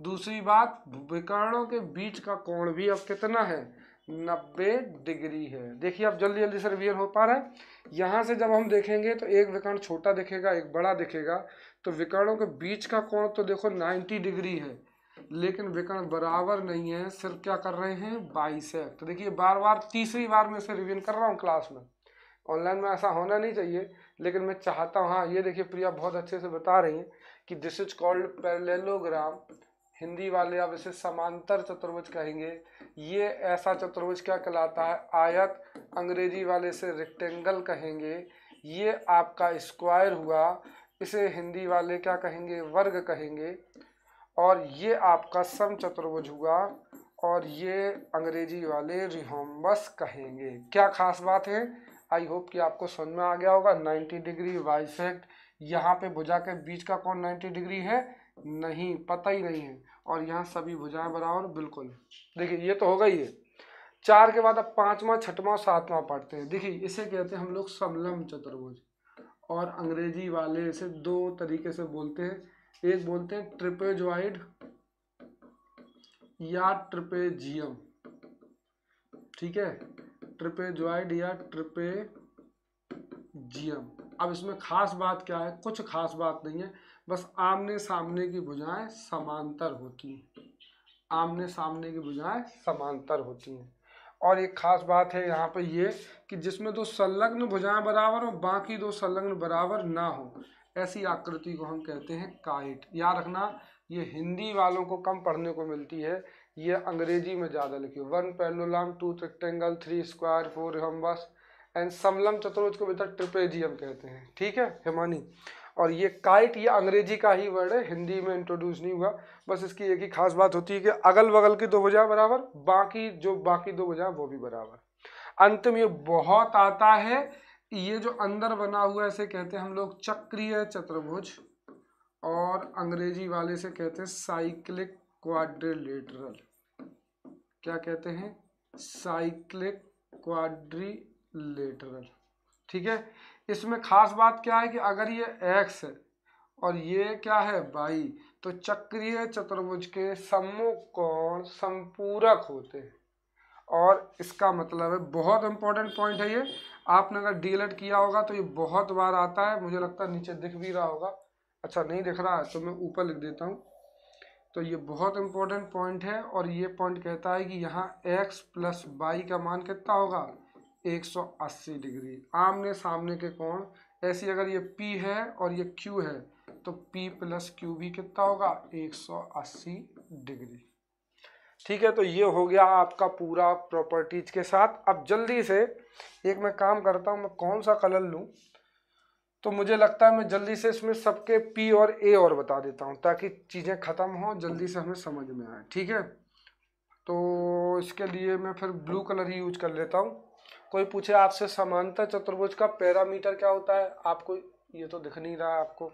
दूसरी बात, विकर्णों के बीच का कोण भी अब कितना है, 90 डिग्री है। देखिए अब जल्दी जल्दी से रिवीजन हो पा रहा है। यहाँ से जब हम देखेंगे तो एक विकर्ण छोटा दिखेगा, एक बड़ा दिखेगा। तो विकर्णों के बीच का कोण तो देखो 90 डिग्री है, लेकिन विकर्ण बराबर नहीं है, सिर्फ क्या कर रहे हैं, बाइसेक्ट। तो देखिए बार बार तीसरी बार मैं इसे रिवीजन कर रहा हूँ क्लास में। ऑनलाइन में ऐसा होना नहीं चाहिए, लेकिन मैं चाहता हूँ। हाँ ये देखिए प्रिया बहुत अच्छे से बता रही हैं कि this is called parallelogram. Hindi वाले अब इसे समांतर चतुर्भुज कहेंगे। ये ऐसा चतुर्भुज क्या कहलाता है, आयत। अंग्रेजी वाले इसे रेक्टेंगल कहेंगे। ये आपका स्क्वायर हुआ, इसे हिंदी वाले क्या कहेंगे, वर्ग कहेंगे। और ये आपका समचतुर्भुज हुआ, और ये अंग्रेजी वाले रिहोम्बस कहेंगे। क्या खास बात है, आई होप कि आपको समझ में आ गया होगा। 90 डिग्री बाइसेक्ट। यहाँ पे भुजा के बीच का कोण 90 डिग्री है नहीं, पता ही नहीं है। और यहाँ सभी भुजाएं बराबर, बिल्कुल। देखिए ये तो हो गई है। 4 के बाद अब 5वां 6वां 7वां पढ़ते हैं। देखिए इसे कहते हैं हम लोग समलंब चतुर्भुज, और अंग्रेजी वाले इसे 2 तरीके से बोलते हैं। एक बोलते हैं ट्रिपेजॉइड या ट्रिपेजियम, ठीक है, ट्रिपेजॉइड या ट्रिपेजियम। अब इसमें खास बात क्या है, कुछ खास बात नहीं है, बस आमने सामने की भुजाएं समांतर होती हैं। आमने सामने की भुजाएं समांतर होती हैं। और एक खास बात है यहाँ पे ये कि जिसमें 2 संलग्न भुजाएं बराबर हो, बाकी 2 संलग्न बराबर ना हो, ऐसी आकृति को हम कहते हैं काइट। याद रखना, ये हिंदी वालों को कम पढ़ने को मिलती है, ये अंग्रेजी में ज़्यादा लिखी। 1 पैरेललोग्राम, 2 रेक्टेंगल, 3 स्क्वायर, 4 रिहोम्बस एंड समलंब चतुर्भुज को भी ट्रिपेजियम कहते हैं, ठीक है हिमानी। और ये काइट ये अंग्रेजी का ही वर्ड है, हिंदी में इंट्रोड्यूस नहीं हुआ। बस इसकी एक ही खास बात होती है कि अगल बगल की 2 भुजाएं बराबर, बाकी 2 भुजाएं वो भी बराबर। अंत में ये बहुत आता है, ये जो अंदर बना हुआ है इसे कहते हैं हम लोग चक्रीय चतुर्भुज, और अंग्रेजी वाले से कहते हैं साइक्लिक क्वाड्रिलेटरल। क्या कहते हैं, साइक्लिक क्वाड्रिलेटरल, ठीक है। इसमें खास बात क्या है कि अगर ये x है और ये क्या है y, तो चक्रीय चतुर्भुज के सम्मुख कोण संपूरक होते हैं। और इसका मतलब है, बहुत इंपॉर्टेंट पॉइंट है ये, आपने अगर डीएलएड किया होगा तो ये बहुत बार आता है, मुझे लगता है नीचे दिख भी रहा होगा। अच्छा नहीं दिख रहा है तो मैं ऊपर लिख देता हूँ। तो ये बहुत इंपॉर्टेंट पॉइंट है, और ये पॉइंट कहता है कि यहाँ x प्लस y का मान कितना होगा, 180 डिग्री। आमने सामने के कोण ऐसी, अगर ये P है और ये Q है तो P प्लस Q भी कितना होगा, 180 डिग्री, ठीक है। तो ये हो गया आपका पूरा प्रॉपर्टीज के साथ। अब जल्दी से एक मैं काम करता हूँ, मैं कौन सा कलर लूँ, तो मुझे लगता है मैं जल्दी से इसमें सबके P और A और बता देता हूँ, ताकि चीज़ें ख़त्म हों, जल्दी से हमें समझ में आए, ठीक है। तो इसके लिए मैं फिर ब्लू कलर ही यूज कर लेता हूँ। कोई पूछे आपसे समांतर चतुर्भुज का पैरामीटर क्या होता है, आपको ये तो दिख नहीं रहा है आपको।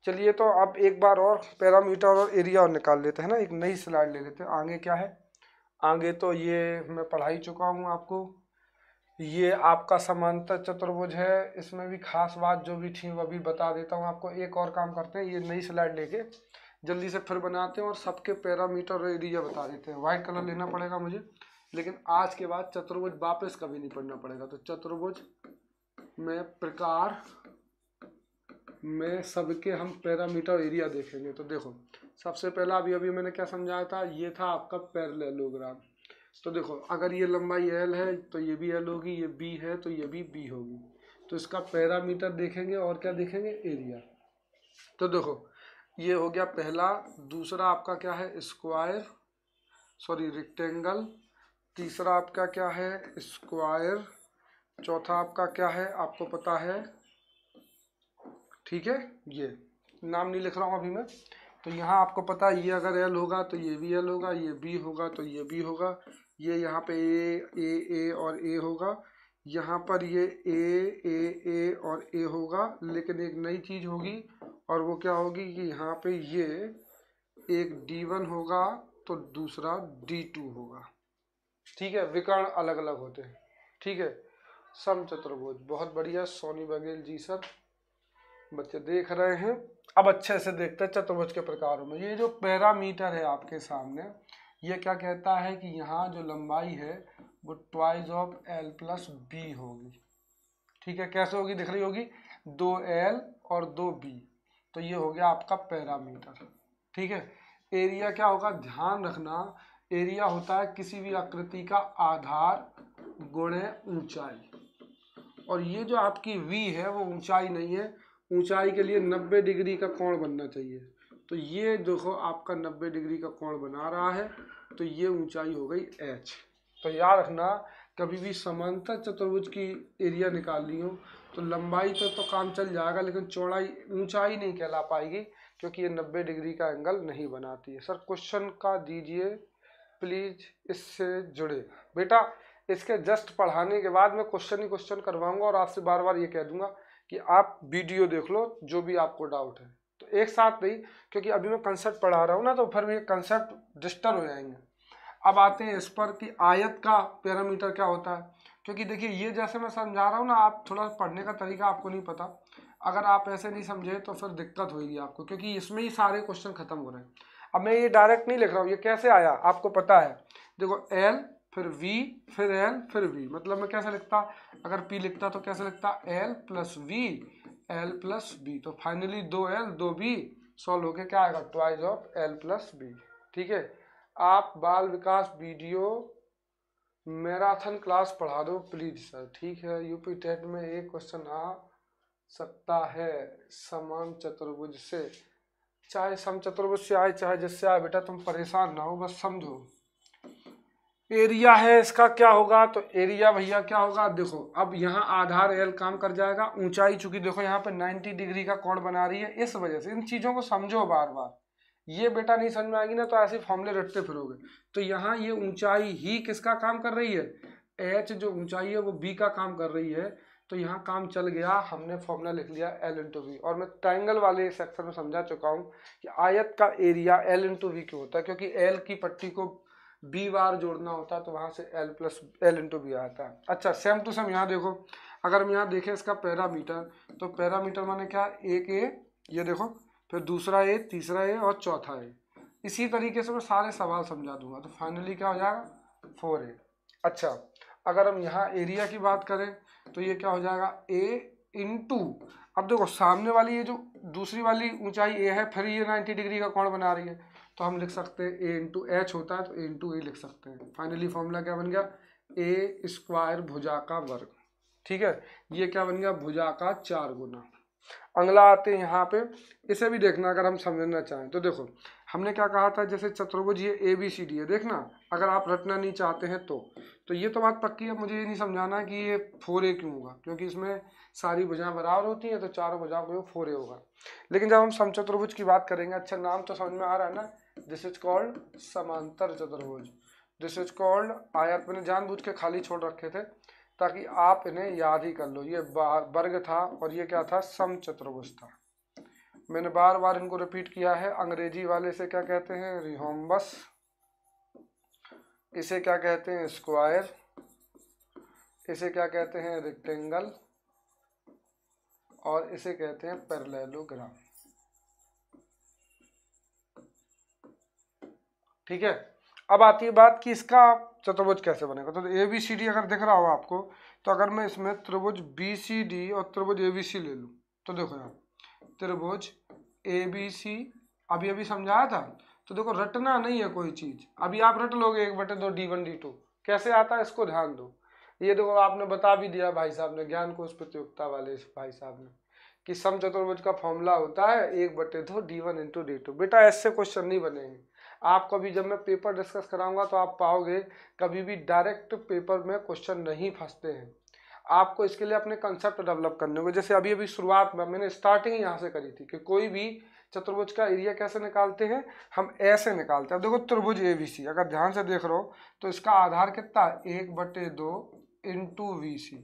चलिए तो अब एक बार और पैरामीटर और एरिया और निकाल लेते हैं ना, एक नई स्लाइड ले लेते हैं। आगे क्या है, आगे तो ये मैं पढ़ा ही चुका हूँ आपको। ये आपका समांतर चतुर्भुज है, इसमें भी खास बात जो भी थी वह भी बता देता हूँ आपको। एक और काम करते हैं, ये नई स्लाइड लेके जल्दी से फिर बनाते हैं और सबके पैरामीटर और एरिया बता देते हैं। वाइट कलर लेना पड़ेगा मुझे, लेकिन आज के बाद चतुर्भुज वापस कभी नहीं पढ़ना पड़ेगा। तो चतुर्भुज में प्रकार में सबके हम पैरामीटर एरिया देखेंगे। तो देखो सबसे पहला अभी मैंने क्या समझाया था, ये था आपका पैरेललोग्राम। तो देखो अगर ये लंबाई L है तो ये भी L होगी, ये B है तो ये भी B होगी। तो इसका पैरामीटर देखेंगे और क्या देखेंगे, एरिया। तो देखो ये हो गया पहला। दूसरा आपका क्या है, स्क्वायर, सॉरी रेक्टेंगल। तीसरा आपका क्या है, स्क्वायर। चौथा आपका क्या है, आपको पता है, ठीक है, ये नाम नहीं लिख रहा हूँ अभी मैं। तो यहाँ आपको पता है, ये अगर L होगा तो ये भी L होगा, ये B होगा तो ये B होगा, ये यहाँ पे A और A होगा, यहाँ पर ये ए और ए होगा, लेकिन एक नई चीज होगी, और वो क्या होगी कि यहाँ पे ये एक D1 होगा तो दूसरा D2 होगा। ठीक है, विकर्ण अलग अलग होते हैं। ठीक है, समचतुर्भुज, बहुत बढ़िया सोनी बघेल जी सर, बच्चे देख रहे हैं। अब अच्छे से देखते हैं चतुर्भुज के प्रकारों में। ये जो पैरामीटर है आपके सामने, ये क्या कहता है कि यहाँ जो लंबाई है वो twice of L plus B होगी। ठीक है, कैसे होगी दिख रही होगी, 2L और 2B, तो ये हो गया आपका पैरामीटर। ठीक है, एरिया क्या होगा, ध्यान रखना, एरिया होता है किसी भी आकृति का आधार गुणे ऊंचाई, और ये जो आपकी V है वो ऊंचाई नहीं है, ऊंचाई के लिए 90 डिग्री का कोण बनना चाहिए, तो ये देखो आपका 90 डिग्री का कोण बना रहा है, तो ये ऊंचाई हो गई H। तो याद रखना, कभी भी समांतर चतुर्भुज की एरिया निकालनी हो तो लंबाई तो काम चल जाएगा, लेकिन चौड़ाई ऊंचाई नहीं कहला पाएगी, क्योंकि ये 90 डिग्री का एंगल नहीं बनाती है। सर क्वेश्चन का दीजिए प्लीज, इससे जुड़े बेटा, इसके जस्ट पढ़ाने के बाद मैं क्वेश्चन ही क्वेश्चन करवाऊंगा, और आपसे बार बार ये कह दूंगा कि आप वीडियो देख लो जो भी आपको डाउट है, तो एक साथ नहीं, क्योंकि अभी मैं कंसेप्ट पढ़ा रहा हूँ ना, तो फिर ये कंसेप्ट डिस्टर्ब हो जाएंगे। अब आते हैं इस पर कि आयत का पैरामीटर क्या होता है, क्योंकि देखिए ये जैसे मैं समझा रहा हूँ ना, आप थोड़ा पढ़ने का तरीका आपको नहीं पता, अगर आप ऐसे नहीं समझे तो फिर दिक्कत होगी आपको, क्योंकि इसमें ही सारे क्वेश्चन खत्म हो रहे हैं। अब मैं ये डायरेक्ट नहीं लिख रहा हूँ, ये कैसे आया आपको पता है, देखो L फिर V फिर L फिर V, मतलब मैं कैसे लिखता, अगर P लिखता तो कैसे लिखता, L plus V L plus B, तो फाइनली 2L 2B सॉल्व होके क्या आएगा, twice of L plus B। ठीक है, आप बाल विकास वीडियो मैराथन क्लास पढ़ा दो प्लीज सर। ठीक है, यूपी टेट में एक क्वेश्चन आ सकता है समान चतुर्भुज से, चाहे सम चतुर्भुज से आए चाहे जिससे आए, बेटा तुम परेशान ना हो, बस समझो। एरिया है इसका क्या होगा, तो एरिया भैया क्या होगा, देखो अब यहाँ आधार L काम कर जाएगा, ऊंचाई चूंकि देखो यहाँ पे 90 डिग्री का कोण बना रही है, इस वजह से इन चीजों को समझो बार बार, ये बेटा नहीं समझ में आएगी ना तो ऐसे फॉर्मूले रटते फिरोगे। तो यहाँ ये ऊंचाई ही किसका काम कर रही है, H जो ऊंचाई है वो B का काम कर रही है, तो यहाँ काम चल गया, हमने फॉर्मूला लिख लिया L इंटू वी। और मैं ट्राइंगल वाले सेक्शन में समझा चुका हूँ कि आयत का एरिया L इंटू वी क्यों होता है, क्योंकि L की पट्टी को B बार जोड़ना होता है, तो वहाँ से L plus L into B आता है। अच्छा, सेम टू सेम यहाँ देखो, अगर हम यहाँ देखें इसका पैरामीटर, तो पैरामीटर माने क्या, एक A, ये देखो, फिर दूसरा A, तीसरा A और चौथा A, इसी तरीके से मैं सारे सवाल समझा दूंगा, तो फाइनली क्या हो जाएगा 4A। अच्छा, अगर हम यहाँ एरिया की बात करें तो ये क्या हो जाएगा A इंटू, अब देखो सामने वाली ये जो दूसरी वाली ऊंचाई A है, फिर ये 90 डिग्री का कोण बना रही है, तो हम लिख सकते हैं A इंटू H होता है, तो A इंटू A लिख सकते हैं। फाइनली फॉर्मूला क्या बन गया, A स्क्वायर भुजा का वर्ग। ठीक है, ये क्या बन गया, भुजा का 4 गुना। अगला आते हैं यहाँ पे, इसे भी देखना अगर हम समझना चाहें तो। देखो हमने क्या कहा था, जैसे चतुर्भुज ये ABCD है, देखना अगर आप रटना नहीं चाहते हैं तो ये तो बात पक्की है, मुझे ये नहीं समझाना कि ये 4A क्यों होगा, क्योंकि इसमें सारी भुजाएं बराबर होती हैं, तो चारों भुजाओं को 4A होगा। लेकिन जब हम समचतुर्भुज की बात करेंगे, अच्छा नाम तो समझ में आ रहा है ना, दिस इज कॉल्ड समांतर चतुर्भुज, दिस इज कॉल्ड आयत, मैंने जानबूझ के खाली छोड़ रखे थे ताकि आप इन्हें याद ही कर लो। ये वर्ग था और ये क्या था, समचतुर्भुज था। मैंने बार बार इनको रिपीट किया है, अंग्रेजी वाले से क्या कहते हैं, रिहोम्बस, इसे क्या कहते हैं, स्क्वायर, इसे क्या कहते हैं, रेक्टेंगल, और इसे कहते हैं पैरेललोग्राम। ठीक है, अब आती है बात कि इसका चतुर्भुज कैसे बनेगा। तो ABCD अगर दिख रहा हो आपको, तो अगर मैं इसमें त्रिभुज BCD और त्रिभुज ABC ले लूँ, तो देखो यहाँ त्रिभुज ABC अभी अभी समझाया था, तो देखो रटना नहीं है कोई चीज, अभी आप रट लोगे 1/2 D1 D2 कैसे आता है, इसको ध्यान दो। ये देखो आपने बता भी दिया भाई साहब ने, ज्ञान कोश प्रतियोगिता वाले भाई साहब ने, कि समचतुर्भुज का फॉर्मूला होता है 1/2 D1 इंटू D2। बेटा ऐसे क्वेश्चन नहीं बनेंगे, आपको अभी जब मैं पेपर डिस्कस कराऊंगा तो आप पाओगे कभी भी डायरेक्ट पेपर में क्वेश्चन नहीं फंसते हैं। आपको इसके लिए अपने कंसेप्ट डेवलप करने होंगे। जैसे अभी अभी शुरुआत में मैंने स्टार्टिंग यहाँ से करी थी कि कोई भी चतुर्भुज का एरिया कैसे निकालते हैं, हम ऐसे निकालते हैं। अब देखो त्रिभुज ABC अगर ध्यान से देख रहे हो तो इसका आधार कितना है, 1/2 इंटू VC,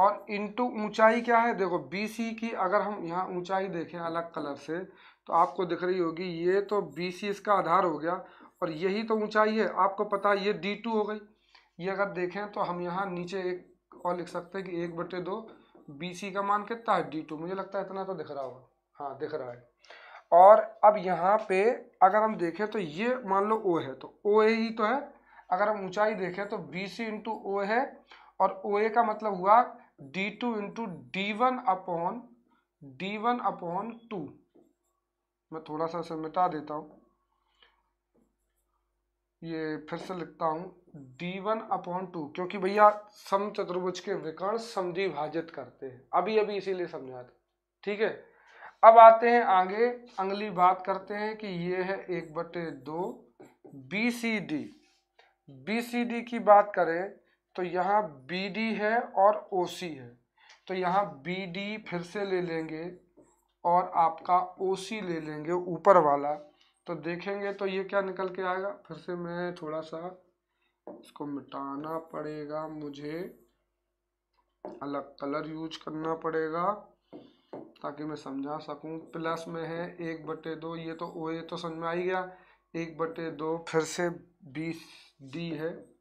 और इंटू ऊंचाई क्या है, देखो BC की अगर हम यहाँ ऊंचाई देखें अलग कलर से तो आपको दिख रही होगी, ये तो BC इसका आधार हो गया और यही तो ऊंचाई है, आपको पता है ये D2 हो गई। ये अगर देखें तो हम यहाँ नीचे एक और लिख सकते हैं कि 1/2 BC का मान कितना है D2, मुझे लगता है इतना तो दिख रहा होगा, हाँ दिख रहा है। और अब यहाँ पे अगर हम देखें तो ये मान लो O है, तो OA ही तो है। अगर हम ऊंचाई देखें तो BC इंटू O है और OA का मतलब हुआ D2 इंटू D1/2। मैं थोड़ा सा इसे मिटा देता हूँ, ये फिर से लिखता हूँ D1/2, क्योंकि भैया समचतुर्भुज के विकर्ण समद्विभाजित करते हैं, अभी अभी इसीलिए समझा था, ठीक है। अब आते हैं आगे, अगली बात करते हैं कि ये है 1/2 BCD। BCD की बात करें तो यहाँ BD है और OC है, तो यहाँ BD फिर से ले लेंगे और आपका OC ले लेंगे ऊपर वाला, तो देखेंगे तो ये क्या निकल के आएगा। फिर से मैं थोड़ा सा इसको मिटाना पड़ेगा, मुझे अलग कलर यूज करना पड़ेगा ताकि मैं समझा सकूं। प्लस में है 1/2, ये तो OA तो समझ में आ ही गया, 1/2 फिर से BD है।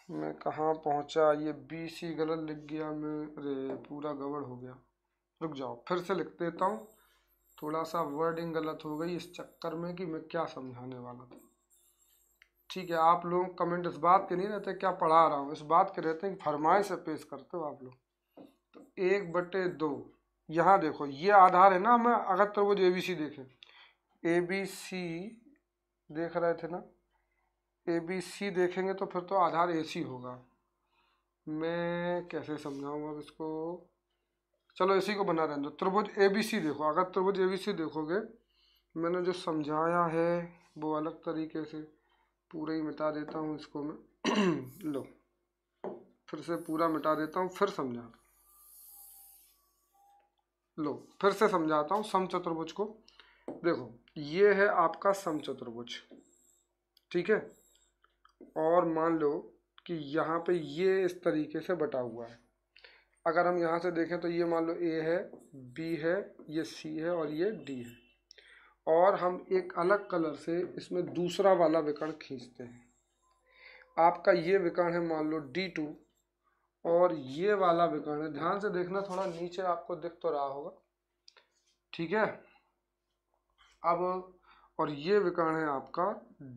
मैं कहाँ पहुँचा, ये BC गलत लिख गया मैं, अरे पूरा गड़बड़ हो गया, रुक जाओ फिर से लिख देता हूँ, थोड़ा सा वर्डिंग गलत हो गई इस चक्कर में कि मैं क्या समझाने वाला था। ठीक है, आप लोग कमेंट इस बात के नहीं रहते क्या पढ़ा रहा हूँ, इस बात के रहते हैं कि फरमाइश से पेश करते हो आप लोग। तो 1/2 यहाँ देखो ये आधार है ना, मैं अगर त्रिभुज ABC देखें, ABC देख रहे थे ना, ABC देखेंगे तो फिर तो आधार AC होगा। मैं कैसे समझाऊँ अब इसको, चलो इसी को बना रहने दो। त्रिभुज ABC देखो, अगर त्रिभुज ABC देखोगे, मैंने जो समझाया है वो अलग तरीके से पूरा ही मिटा देता हूँ इसको मैं लो फिर से पूरा मिटा देता हूँ, फिर समझाता, लो फिर से समझाता हूँ समचतुर्भुज को। देखो ये है आपका समचतुर्भुज, ठीक है, और मान लो कि यहाँ पे ये इस तरीके से बटा हुआ है। अगर हम यहाँ से देखें तो ये मान लो A है, B है, ये C है और ये D है, और हम एक अलग कलर से इसमें दूसरा वाला विकर्ण खींचते हैं। आपका ये विकर्ण है मान लो D2 और ये वाला विकर्ण है, ध्यान से देखना, थोड़ा नीचे आपको दिख तो रहा होगा, ठीक है। अब और ये विकर्ण है आपका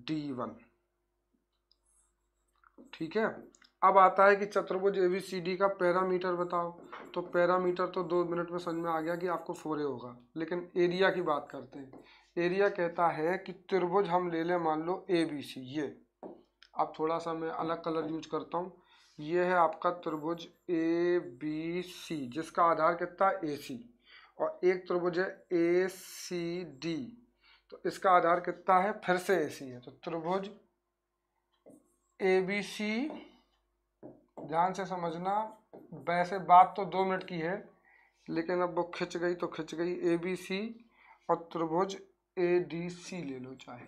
D1, ठीक है। अब आता है कि चतुर्भुज ABCD का पैरामीटर बताओ, तो पैरामीटर तो 2 मिनट में समझ में आ गया कि आपको 4A होगा, लेकिन एरिया की बात करते हैं। एरिया कहता है कि त्रिभुज हम ले लें मान लो ABC, ये अब थोड़ा सा मैं अलग कलर यूज करता हूँ, ये है आपका त्रिभुज ABC जिसका आधार कितना है AC, और एक त्रिभुज है ACD, तो इसका आधार कितना है, फिर से AC है। तो त्रिभुज ABC, ध्यान से समझना, वैसे बात तो 2 मिनट की है लेकिन अब वो खिंच गई तो खिंच गई। ABC और त्रिभुज ADC ले लो चाहे।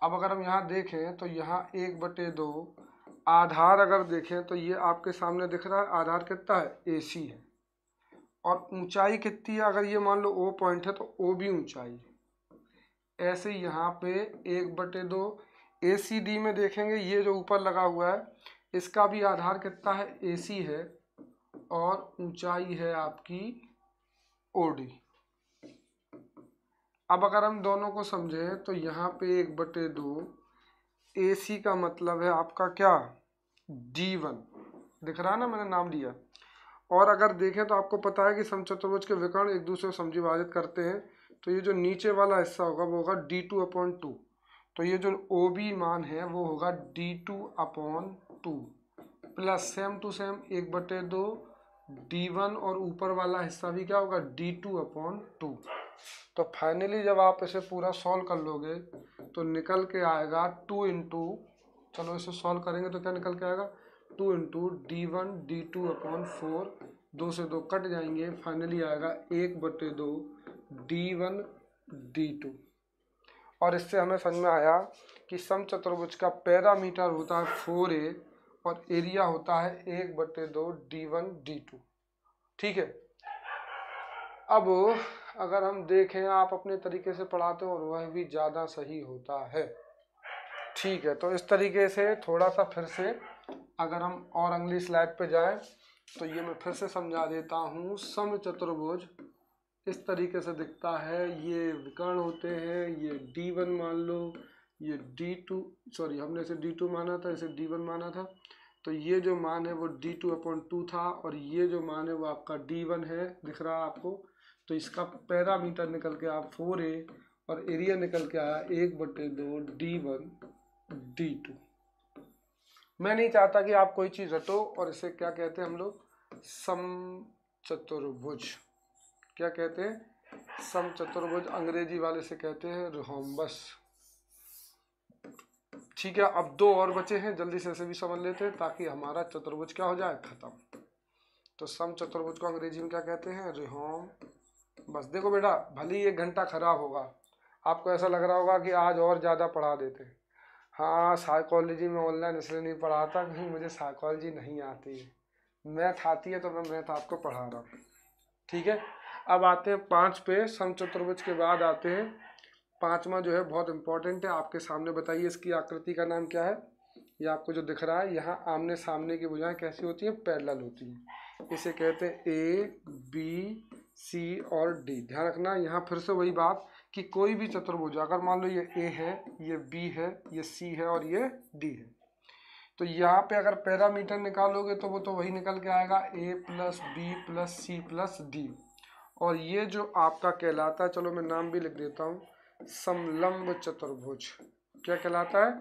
अब अगर हम यहाँ देखें तो यहाँ 1/2 आधार अगर देखें तो ये आपके सामने दिख रहा है, आधार कितना है AC है, और ऊंचाई कितनी है, अगर ये मान लो O पॉइंट है तो O भी ऊंचाई है। ऐसे यहाँ पे 1/2 ACD में देखेंगे, ये जो ऊपर लगा हुआ है इसका भी आधार कितना है AC है, और ऊंचाई है आपकी OD। अब अगर हम दोनों को समझें तो यहाँ पे 1/2 AC का मतलब है आपका क्या, D1 दिख रहा है ना, मैंने नाम दिया। और अगर देखें तो आपको पता है कि समचतुर्भुज के विकर्ण एक दूसरे को समद्विभाजित करते हैं, तो ये जो नीचे वाला हिस्सा होगा वो होगा D2/2, तो ये जो OB मान है वो होगा D2/2 plus same to same 1/2 D1, और ऊपर वाला हिस्सा भी क्या होगा D2/2। तो फाइनली जब आप इसे पूरा सॉल्व कर लोगे तो निकल के आएगा 2 इंटू, चलो इसे सॉल्व करेंगे तो क्या निकल के आएगा, 2 इंटू D1 D2/4, 2 से 2 कट जाएंगे, फाइनली आएगा 1/2 D1 D2। और इससे हमें समझ में आया कि समचतुर्भुज का पैरामीटर होता है 4A और एरिया होता है 1/2 D1 D2। ठीक है। अब अगर हम देखें, आप अपने तरीके से पढ़ाते हो और वह भी ज़्यादा सही होता है। ठीक है, तो इस तरीके से थोड़ा सा फिर से अगर हम और अगली स्लाइड पे जाएं तो ये मैं फिर से समझा देता हूँ। समचतुर्भुज इस तरीके से दिखता है, ये विकर्ण होते हैं, ये D1 मान लो, ये D2, सॉरी हमने इसे D2 माना था, इसे D1 माना था, तो ये जो मान है वो D2/2 था और ये जो मान है वो आपका D1 है, दिख रहा है आपको। तो इसका पैरामीटर निकल के आया 4a और एरिया निकल के आया 1/2 D1 D2। मैं नहीं चाहता कि आप कोई चीज़ रटो, और इसे क्या कहते हैं हम लोग, समचतुर्भुज। क्या कहते हैं? समचतुर्भुज। अंग्रेजी वाले से कहते हैं रोम्बस। ठीक है, अब 2 और बचे हैं, जल्दी से इसे भी समझ लेते हैं ताकि हमारा चतुर्भुज क्या हो जाए, खत्म। तो समचतुर्भुज को अंग्रेजी में क्या कहते हैं, रोम्बस। देखो बेटा, भले ही 1 घंटा खराब होगा, आपको ऐसा लग रहा होगा कि आज और ज़्यादा पढ़ा देते। हाँ, साइकोलॉजी में ऑनलाइन इसलिए नहीं पढ़ाता क्योंकि मुझे साइकोलॉजी नहीं आती है, मैथ आती है, तो मैं मैथ आपको पढ़ा रहा हूँ। ठीक है, अब आते हैं 5 पे। समचतुर्भुज के बाद आते हैं 5वां जो है बहुत इंपॉर्टेंट है, आपके सामने बताइए इसकी आकृति का नाम क्या है। ये आपको जो दिख रहा है, यहाँ आमने सामने की भुजाएं कैसी होती हैं, पैरेलल होती हैं। इसे कहते हैं A, B, C और D। ध्यान रखना, यहाँ फिर से वही बात कि कोई भी चतुर्भुज, अगर मान लो ये A है, ये B है, ये C है और ये D है, तो यहाँ पे अगर पैरामीटर निकालोगे तो वो तो वही निकल के आएगा A + B + C + D। और ये जो आपका कहलाता है, चलो मैं नाम भी लिख देता हूँ, समलंब चतुर्भुज। क्या कहलाता है?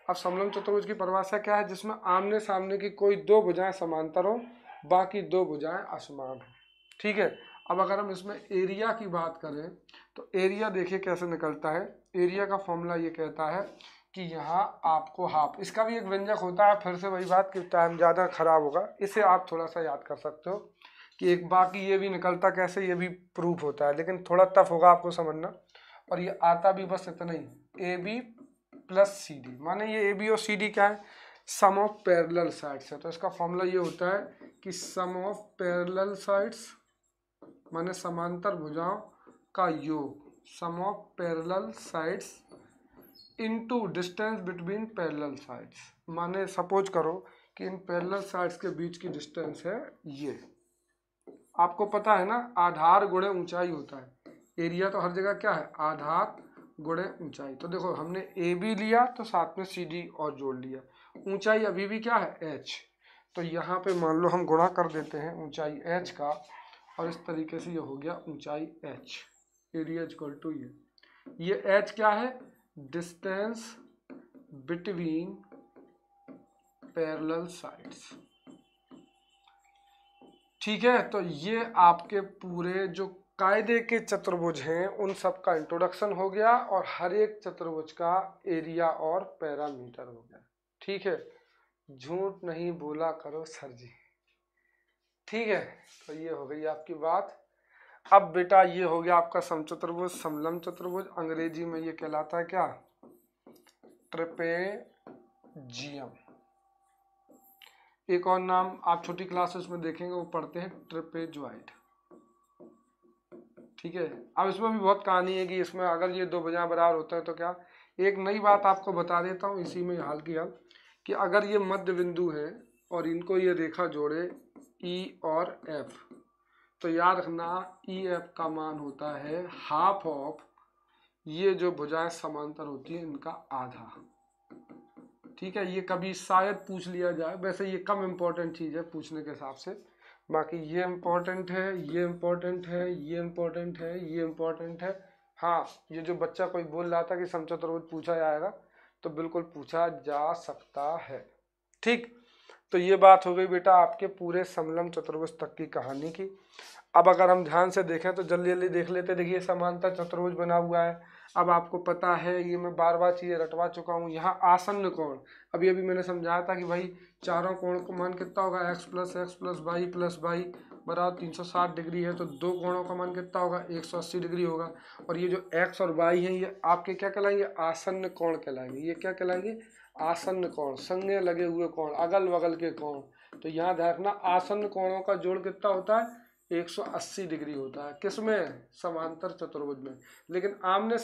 अब समलंब चतुर्भुज की परिभाषा क्या है, जिसमें आमने सामने की कोई 2 भुजाएं समांतर हो, बाकी 2 भुजाएं असमान हो। ठीक है, अब अगर हम इसमें एरिया की बात करें तो एरिया देखिए कैसे निकलता है। एरिया का फॉर्मूला ये कहता है कि यहाँ आपको हाफ, इसका भी एक व्यंजक होता है, फिर से वही बात कि टाइम ज़्यादा खराब होगा, इसे आप थोड़ा सा याद कर सकते हो कि एक, बाकी ये भी निकलता कैसे, ये भी प्रूफ होता है, लेकिन थोड़ा टफ होगा आपको समझना। और ये आता भी बस इतना ही, AB + CD, माने ये AB और CD क्या है, सम ऑफ पैरेलल साइड्स है। तो इसका फॉर्मूला ये होता है कि सम ऑफ पैरेलल साइड्स माने समांतर भुजाओं का योग, sum of parallel sides into distance between parallel sides. माने सपोज करो कि इन पैरेलल साइड्स के बीच की डिस्टेंस है ये, आपको पता है ना, आधार गुणे ऊंचाई होता है। एरिया तो हर जगह क्या है, आधार गुणे ऊंचाई। तो देखो हमने AB लिया तो साथ में CD और जोड़ लिया, ऊंचाई अभी भी क्या है, H। तो यहाँ पे मान लो हम गुणा कर देते हैं ऊंचाई H का, और इस तरीके से ये हो गया ऊंचाई H, एरिया इक्वल टू ये H क्या है, डिस्टेंस बिटवीन पैरेलल साइड्स। ठीक है, तो ये आपके पूरे जो कायदे के चतुर्भुज हैं उन सब का इंट्रोडक्शन हो गया, और हर एक चतुर्भुज का एरिया और पैरामीटर हो गया। ठीक है, झूठ नहीं बोला करो सर जी। ठीक है, तो ये हो गई आपकी बात। अब बेटा ये हो गया आपका समचतुर्भुज, समलंब चतुर्भुज। अंग्रेजी में ये कहलाता है क्या, ट्रेपेजियम। एक और नाम आप छोटी क्लासेस में देखेंगे, वो पढ़ते हैं ट्रेपेजॉइड। ठीक है, अब इसमें भी बहुत कहानी है कि इसमें अगर ये 2 भुजाएं बराबर होते हैं तो क्या। एक नई बात आपको बता देता हूँ इसी में हाल की हाल, कि अगर ये मध्य बिंदु है और इनको ये रेखा जोड़े E और F, तो याद रखना EF का मान होता है हाफ ऑफ ये जो भुजाएं समांतर होती है इनका आधा। ठीक है, ये कभी शायद पूछ लिया जाए, वैसे ये कम इम्पोर्टेंट चीज़ है पूछने के हिसाब से, बाकी ये इम्पोर्टेंट है, ये इम्पोर्टेंट है, ये इम्पोर्टेंट है, ये इम्पोर्टेंट है। हाँ, ये जो बच्चा कोई बोल रहा था कि समचतुर्भुज पूछा जाएगा, तो बिल्कुल पूछा जा सकता है। ठीक, तो ये बात हो गई बेटा आपके पूरे समलंब चतुर्भुज तक की कहानी की। अब अगर हम ध्यान से देखें तो जल्दी जल्दी देख लेते। देखिए समांतर चतुर्भुज बना हुआ है, अब आपको पता है, ये मैं बार बार चीज़ें रटवा चुका हूँ। यहाँ आसन्न कोण, अभी मैंने समझाया था कि भाई चारों कोण का मान कितना होगा, x + x + y + y बराबर 360 डिग्री है, तो 2 कोणों का मान कितना होगा, 180 डिग्री होगा। और ये जो x और y हैं ये आपके क्या कहलाएंगे, आसन्न कोण कहलाएंगे। ये क्या कहलाएंगे, आसन्न कोण, संगे लगे हुए कोण, अगल बगल के कोण। तो यहाँ ध्यान रखना आसन्न कोणों का जोड़ कितना होता है, 180 डिग्री होता है। किसमें, समांतर चतुर्भुज में। लेकिन आमने